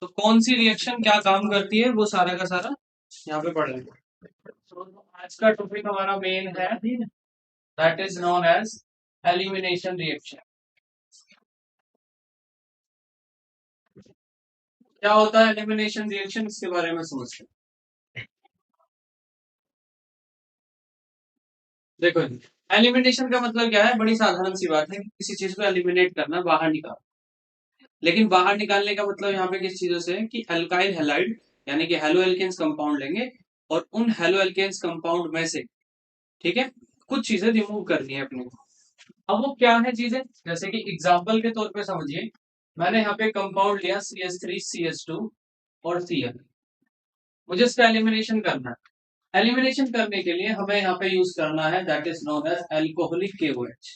तो कौन सी रिएक्शन क्या काम करती है वो सारा का सारा यहाँ पे पढ़ेंगे। तो आज का टॉपिक हमारा मेन है, that is known as elimination reaction. क्या होता है एलिमिनेशन रिएक्शन, इसके बारे में समझते हैं। देखो जी, एलिमिनेशन का मतलब क्या है, बड़ी साधारण सी बात है कि किसी चीज को एलिमिनेट करना, बाहर निकाल। लेकिन बाहर निकालने का मतलब यहाँ पे किस चीजों से है कि अल्काइल हैलाइड यानी कि हेलो एल्केन्स कंपाउंड लेंगे और उन हेलो एल्केन्स कंपाउंड में से, ठीक है, कुछ चीजें रिमूव करनी है अपने को। अब वो क्या है चीजें, जैसे कि एग्जांपल के तौर पे समझिए, मैंने यहाँ पे कंपाउंड लिया CH3 CH2 और Cl। मुझे इसका एलिमिनेशन करना है। एलिमिनेशन करने के लिए हमें यहाँ पे यूज करना है that is known as alcoholic KOH।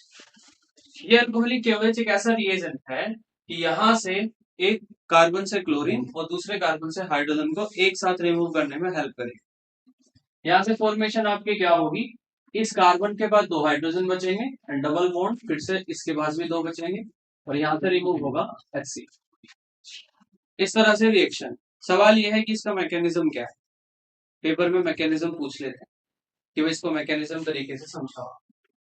ये अल्कोहलिक KOH एक ऐसा रिएजेंट है कि यहाँ से एक कार्बन से क्लोरीन और दूसरे कार्बन से हाइड्रोजन को एक साथ रिमूव करने में हेल्प करेगा। यहाँ से फॉर्मेशन आपकी क्या होगी, इस कार्बन के बाद दो हाइड्रोजन बचेंगे एंड डबल बॉन्ड, फिर से इसके पास भी दो बचेंगे और यहाँ से रिमूव होगा HC। इस तरह से रिएक्शन। सवाल यह है कि इसका मैकेनिज्म क्या है, पेपर में मैकेनिज्म पूछ लेते हैं कि भाई इसको मैकेनिज्म तरीके से समझाओ।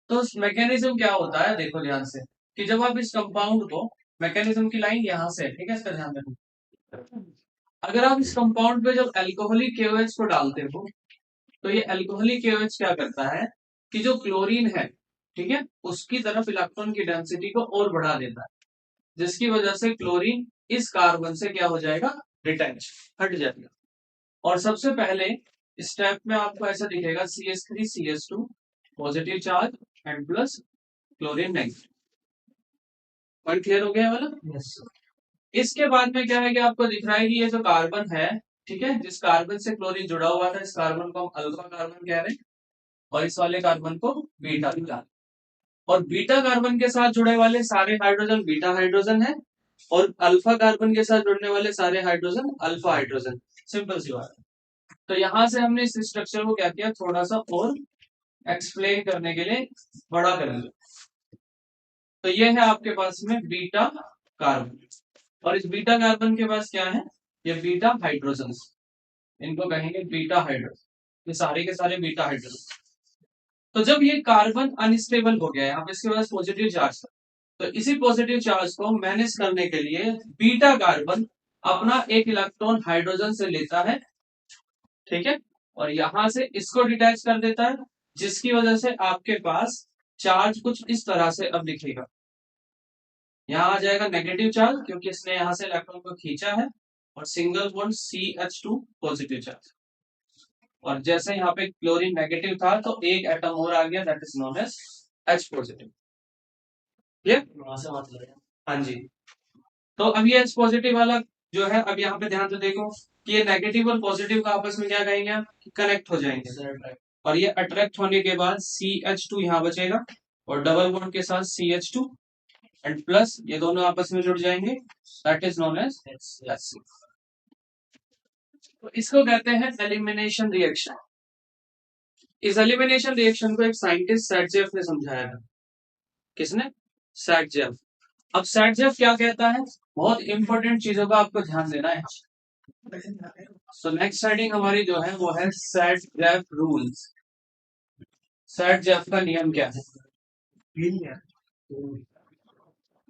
तो मैकेनिज्म क्या होता है, देखो ध्यान से, कि जब आप इस कंपाउंड को, मैकेनिज्म की लाइन यहाँ से है, ठीक है, इसका ध्यान रखो। अगर आप इस कंपाउंड पे जब एल्कोहलिक KOH को डालते हो तो ये एल्कोहलिक KOH क्या करता है कि जो क्लोरीन है, ठीक है, उसकी तरफ इलेक्ट्रॉन की डेंसिटी को और बढ़ा देता है, जिसकी वजह से क्लोरीन इस कार्बन से क्या हो जाएगा, डिटैच, हट जाएगा। और सबसे पहले स्टेप में आपको ऐसा दिखेगा CH3 CH2 positive charge and plus chlorine negative. Point clear हो गया वाला? यस। इसके बाद में क्या है कि आपको दिख रहा है कि ये जो कार्बन है, ठीक है, जिस कार्बन से क्लोरीन जुड़ा हुआ था, इस कार्बन को हम अल्फा कार्बन कह रहे हैं और इस वाले कार्बन को बीटा कार्बन। और बीटा कार्बन के साथ जुड़े वाले सारे हाइड्रोजन बीटा हाइड्रोजन है और अल्फा कार्बन के साथ जुड़ने वाले सारे हाइड्रोजन अल्फा हाइड्रोजन। सिंपल सी बात है। तो यहां से हमने इस स्ट्रक्चर को क्या किया, थोड़ा सा और एक्सप्लेन करने के लिए बड़ा कर लिया। तो ये है आपके पास में बीटा कार्बन और इस बीटा कार्बन के पास क्या है, ये बीटा हाइड्रोजन, इनको कहेंगे बीटा हाइड्रोजन। ये सारे के सारे बीटा हाइड्रोजन। तो जब ये कार्बन अनस्टेबल हो गया, यहाँ पे इसके पास पॉजिटिव चार्ज था, तो इसी पॉजिटिव चार्ज को मैनेज करने के लिए बीटा कार्बन अपना एक इलेक्ट्रॉन हाइड्रोजन से लेता है, ठीक है, और यहां से इसको डिटैच कर देता है, जिसकी वजह से आपके पास चार्ज कुछ इस तरह से अब दिखेगा। यहाँ आ जाएगा नेगेटिव चार्ज क्योंकि इसने यहां से इलेक्ट्रॉन को खींचा है, और single bond CH2 positive charge. और जैसे यहाँ पे क्लोरीन नेगेटिव था तो एक एटम और आ गया, that is known as H positive. ये हाँ जी। तो अब ये H पॉजिटिव वाला जो है, अब यहाँ पे ध्यान से देखो कि ये नेगेटिव और पॉजिटिव का आपस में क्या कहेंगे आप, कनेक्ट हो जाएंगे और ये अट्रैक्ट होने के बाद CH2 यहाँ बचेगा और डबल बॉन्ड के साथ CH2 एंड प्लस ये दोनों आपस में जुड़ जाएंगे, that is known as HC। तो इसको कहते हैं एलिमिनेशन रिएक्शन। इस एलिमिनेशन रिएक्शन को एक साइंटिस्ट सैटजेफ ने समझाया था। किसने? सैटजेफ। अब सैटजेफ क्या कहता है, बहुत इंपॉर्टेंट चीजों का आपको ध्यान देना है। सो नेक्स्ट हेडिंग हमारी जो है वो है सैटजेफ रूल्स। सैटजेफ का नियम क्या है,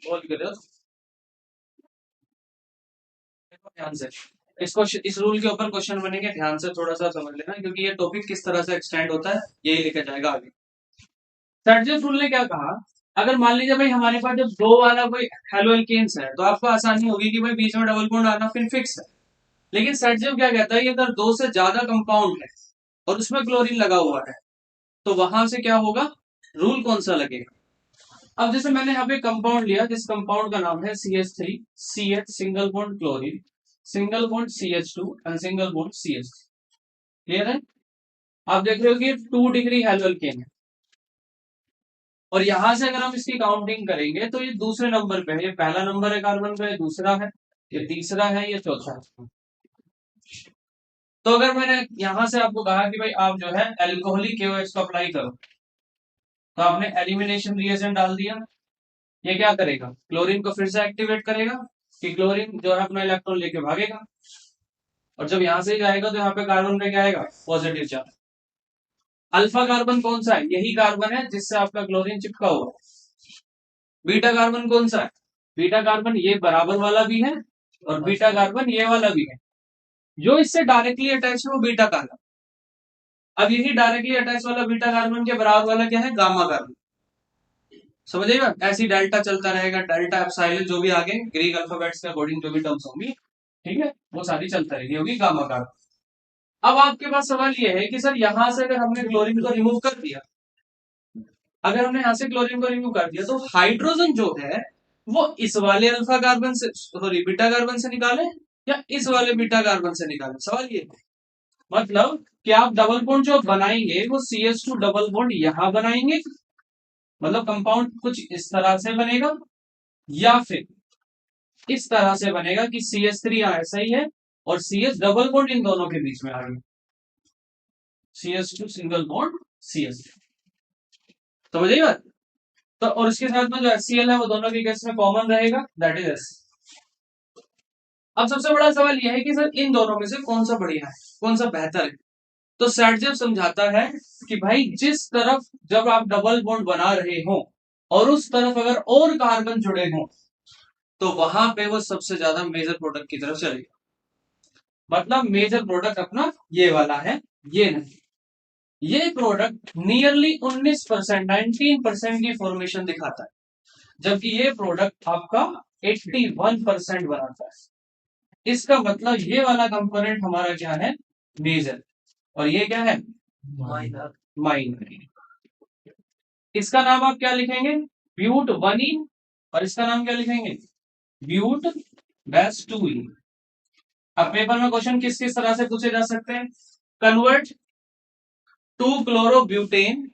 बोल के दो ध्यान से। इसको, इस रूल के ऊपर क्वेश्चन बनेंगे, ध्यान से थोड़ा सा समझ लेना क्योंकि ये टॉपिक किस तरह से एक्सटेंड होता है यही लेकर जाएगा आगे। सैटजेफ रूल ने क्या कहा, अगर मान लीजिए भाई हमारे पास जब दो वाला कोई हेलो एल्केन्स है तो आपको आसानी होगी कि भाई बीच में डबल बॉन्ड आना फिर फिक्स है। लेकिन सैटजेफ क्या कहता है कि अगर दो से ज्यादा कंपाउंड है और उसमें क्लोरीन लगा हुआ है तो वहां से क्या होगा, रूल कौन सा लगेगा। अब जैसे मैंने यहाँ पे कंपाउंड लिया, जिस कंपाउंड का नाम है CH3 CH single bond chlorine single bond CH2 and single bond CH। Clear है? आप देख रहे हो कि 2 डिग्री हेलो एल्केन है और यहां से अगर हम इसकी काउंटिंग करेंगे तो ये दूसरे नंबर पे है, ये पहला नंबर है कार्बन का, ये दूसरा है, ये तीसरा है, ये चौथा है। तो अगर मैंने यहां से आपको कहा कि भाई आप जो है एल्कोहलिक KOH को अप्लाई करो, तो आपने एलिमिनेशन रिएजेंट डाल दिया, ये क्या करेगा, क्लोरीन को फिर से एक्टिवेट करेगा, कि क्लोरीन जो है अपना इलेक्ट्रॉन लेके भागेगा, और जब यहां से जाएगा तो यहाँ पे कार्बन में क्या आएगा, पॉजिटिव चार्ज। अल्फा कार्बन कौन सा है, यही कार्बन है जिससे आपका क्लोरीन चिपका हुआ है। बीटा कार्बन कौन सा है, बीटा कार्बन ये बराबर वाला भी है और बीटा कार्बन ये वाला भी है। जो इससे डायरेक्टली अटैच है वो बीटा कार्बन। अब यही डायरेक्टली अटैच वाला बीटा कार्बन के बराबर वाला क्या है, गामा कार्बन। समझिएगा, ऐसी डेल्टा चलता रहेगा, डेल्टा एप्सिलॉन जो भी आगे ग्रीक अल्फाबेट्स के अकॉर्डिंग जो भी टर्म्स होंगी, ठीक है, वो सारी चलता रहेगी, होगी गामा कार्बन। अब आपके पास सवाल ये है कि सर यहां से अगर हमने क्लोरीन को रिमूव कर दिया, अगर हमने यहां से क्लोरीन को रिमूव कर दिया तो हाइड्रोजन जो है वो इस वाले अल्फा कार्बन से, सॉरी बीटा कार्बन से निकाले या इस वाले बीटा कार्बन से निकाले, सवाल ये है। मतलब कि आप डबल बॉन्ड जो बनाएंगे वो CH2 डबल बॉन्ड यहां बनाएंगे, मतलब कंपाउंड कुछ इस तरह से बनेगा, या फिर इस तरह से बनेगा कि CH3 ऐसा ही है और CH डबल बॉन्ड इन दोनों के बीच में आ गया, CH2 सिंगल बॉन्ड CH3। समझिए बात। तो और इसके साथ में जो HCl है वो दोनों के केस में कॉमन रहेगा, दैट इज एस। अब सबसे बड़ा सवाल यह है कि सर इन दोनों में से कौन सा बढ़िया है, कौन सा बेहतर है। तो सैडजेव समझाता है कि भाई जिस तरफ जब आप डबल बॉन्ड बना रहे हो और उस तरफ अगर और कार्बन जुड़े हो तो वहां पे वो सबसे ज्यादा मेजर प्रोडक्ट की तरफ चलेगा। मतलब मेजर प्रोडक्ट अपना ये वाला है, ये नहीं। ये प्रोडक्ट नियरली 19%, 19% की फॉर्मेशन दिखाता है, जबकि ये प्रोडक्ट आपका 81% बनाता है। इसका मतलब ये वाला कंपोनेंट हमारा क्या है, मेजर, और ये क्या है, माइनर। माइनर। इसका नाम आप क्या लिखेंगे, ब्यूट 1E, और इसका नाम क्या लिखेंगे, ब्यूट डैश 2E। अब पेपर में क्वेश्चन किस किस तरह से पूछे जा सकते हैं, कन्वर्ट 2-क्लोरोब्यूटेन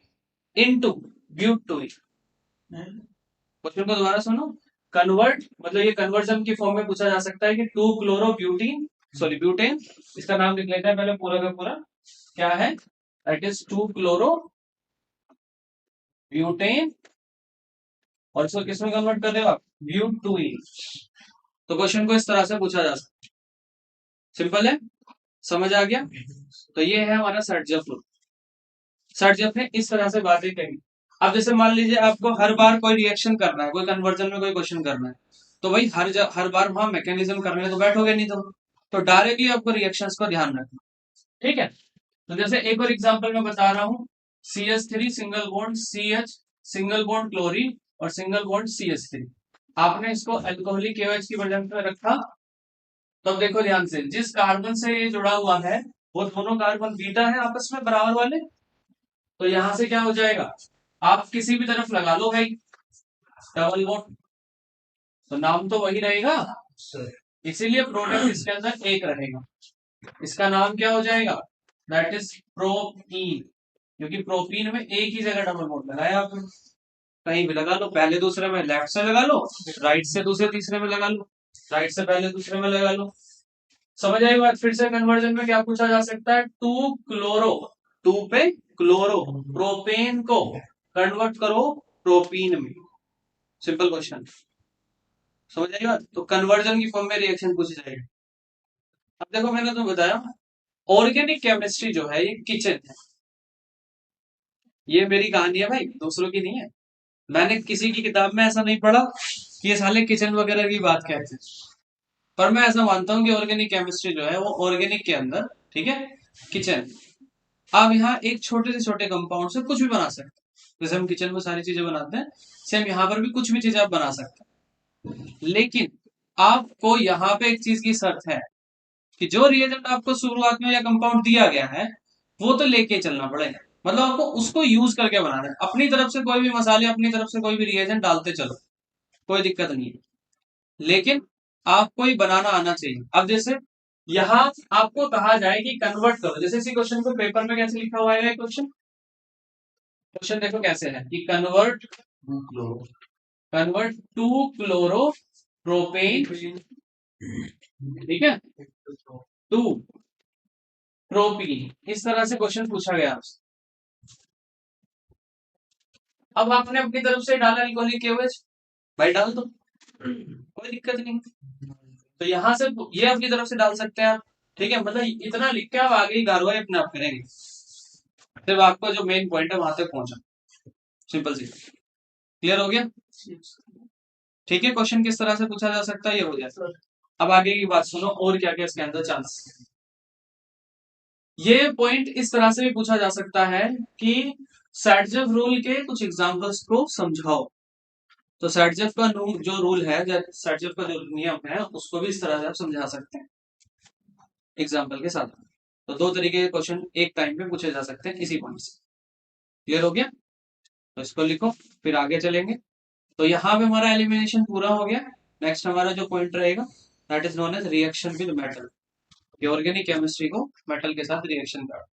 इनटू ब्यूट 2E। क्वेश्चन को दोबारा सुनो, कन्वर्ट मतलब ये कन्वर्जन की फॉर्म में पूछा जा सकता है कि 2-क्लोरोब्यूटीन, सॉरी ब्यूटेन, इसका नाम लिख लेते हैं पहले पूरा का पूरा, क्या है, दैट इज 2-क्लोरोब्यूटेन, और इसको किस में कन्वर्ट कर रहे हो आप, ब्यूट 2E। तो क्वेश्चन को इस तरह से पूछा जा सकता है, सिंपल है, समझ आ गया। तो ये है हमारा सर्जफ रूल। सर्जफ ने इस तरह से बातें कही। अब जैसे मान लीजिए आपको हर बार कोई रिएक्शन करना है, कोई कन्वर्जन में कोई क्वेश्चन करना है, तो भाई हर बार वहां मैकेनिज्म करने तो बैठोगे नहीं, तो डायरेक्टली आपको रिएक्शंस को ध्यान रखना, ठीक है। तो जैसे एक और एग्जांपल मैं बता रहा हूँ, CH3 single bond CH, single bond chlorine और सिंगल बॉन्ड CH3। आपने इसको अल्कोहलिक KOH की वजह में रखा। तो अब देखो ध्यान से, जिस कार्बन से ये जुड़ा हुआ है वो दोनों कार्बन बीटा है आपस में बराबर वाले। तो यहां से क्या हो जाएगा, आप किसी भी तरफ लगा लो भाई डबल बॉन्ड, तो नाम तो वही रहेगा, इसीलिए प्रोडक्ट इसके अंदर एक रहेगा। इसका नाम क्या हो जाएगा, दैट इज प्रोपीन, क्योंकि प्रोपीन में एक ही जगह डबल बॉन्ड लगाया आपने। कहीं भी लगा लो, पहले दूसरे में लेफ्ट से लगा लो, राइट से दूसरे तीसरे में लगा लो, राइट से पहले दूसरे में लगा लो। समझ आई बात। फिर से कन्वर्जन में क्या पूछा जा सकता है, 2-क्लोरो, 2 पे क्लोरो, प्रोपेन को कन्वर्ट करो प्रोपीन में, सिंपल क्वेश्चन। समझ आई बात। तो कन्वर्जन की फॉर्म में रिएक्शन पूछी जाएगी। अब देखो मैंने तो बताया ऑर्गेनिक केमिस्ट्री जो है ये किचन है, ये मेरी कहानी है भाई, दूसरों की नहीं है। मैंने किसी की किताब में ऐसा नहीं पढ़ा कि ये साले किचन वगैरह की बात कहते हैं, पर मैं ऐसा मानता हूं कि ऑर्गेनिक केमिस्ट्री जो है वो ऑर्गेनिक के अंदर, ठीक है, किचन। आप यहाँ एक छोटे से छोटे कंपाउंड से कुछ भी बना सकते हैं, जैसे हम किचन में सारी चीजें बनाते हैं, सेम यहाँ पर भी कुछ भी चीजें आप बना सकते हैं। लेकिन आपको यहाँ पे एक चीज की शर्त है कि जो रिएजेंट आपको शुरुआत में या कंपाउंड दिया गया है वो तो लेके चलना पड़ेगा। मतलब आपको उसको यूज करके बनाना है, अपनी तरफ से कोई भी मसाले, अपनी तरफ से कोई भी रिएजेंट डालते चलो, कोई दिक्कत नहीं है, लेकिन आपको ही बनाना आना चाहिए। अब जैसे यहाँ आपको कहा जाए कि कन्वर्ट करो, जैसे इसी क्वेश्चन को पेपर में कैसे लिखा हुआ है, क्वेश्चन, क्वेश्चन देखो कैसे है कि कन्वर्ट, कन्वर्ट 2-क्लोरो प्रोपेन, ठीक है, 2 प्रोपीन, इस तरह से क्वेश्चन पूछा गया आपसे। अब आपने अपनी तरफ से डाला अल्कोहलिक KOH, भाई डाल दो, कोई दिक्कत नहीं। तो यहां से ये अपनी तरफ से डाल सकते हैं आप। ठीक है, मतलब इतना लिख के आप आगे ही कार्रवाई अपने आप करेंगे, सिर्फ आपको जो मेन पॉइंट है वहां तक पहुंचा। सिंपल सी। क्लियर हो गया? ठीक है, क्वेश्चन किस तरह से पूछा जा सकता है ये हो गया। अब आगे की बात सुनो, और क्या क्या इसके अंदर चांस। ये पॉइंट इस तरह से भी पूछा जा सकता है कि सैडजेफ रूल के कुछ एग्जांपल्स को समझाओ। तो सैडजेफ का जो रूल है, सैडजेफ का जो नियम है, उसको भी इस तरह से आप समझा सकते हैं एग्जाम्पल के साथ। तो दो तरीके के क्वेश्चन एक टाइम पे पूछे जा सकते हैं इसी पॉइंट से। क्लियर हो गया? तो इसको लिखो, फिर आगे चलेंगे। तो यहाँ पे हमारा एलिमिनेशन पूरा हो गया। नेक्स्ट हमारा जो पॉइंट रहेगा that is known as reaction with metal, organic chemistry को मेटल के साथ रिएक्शन कर।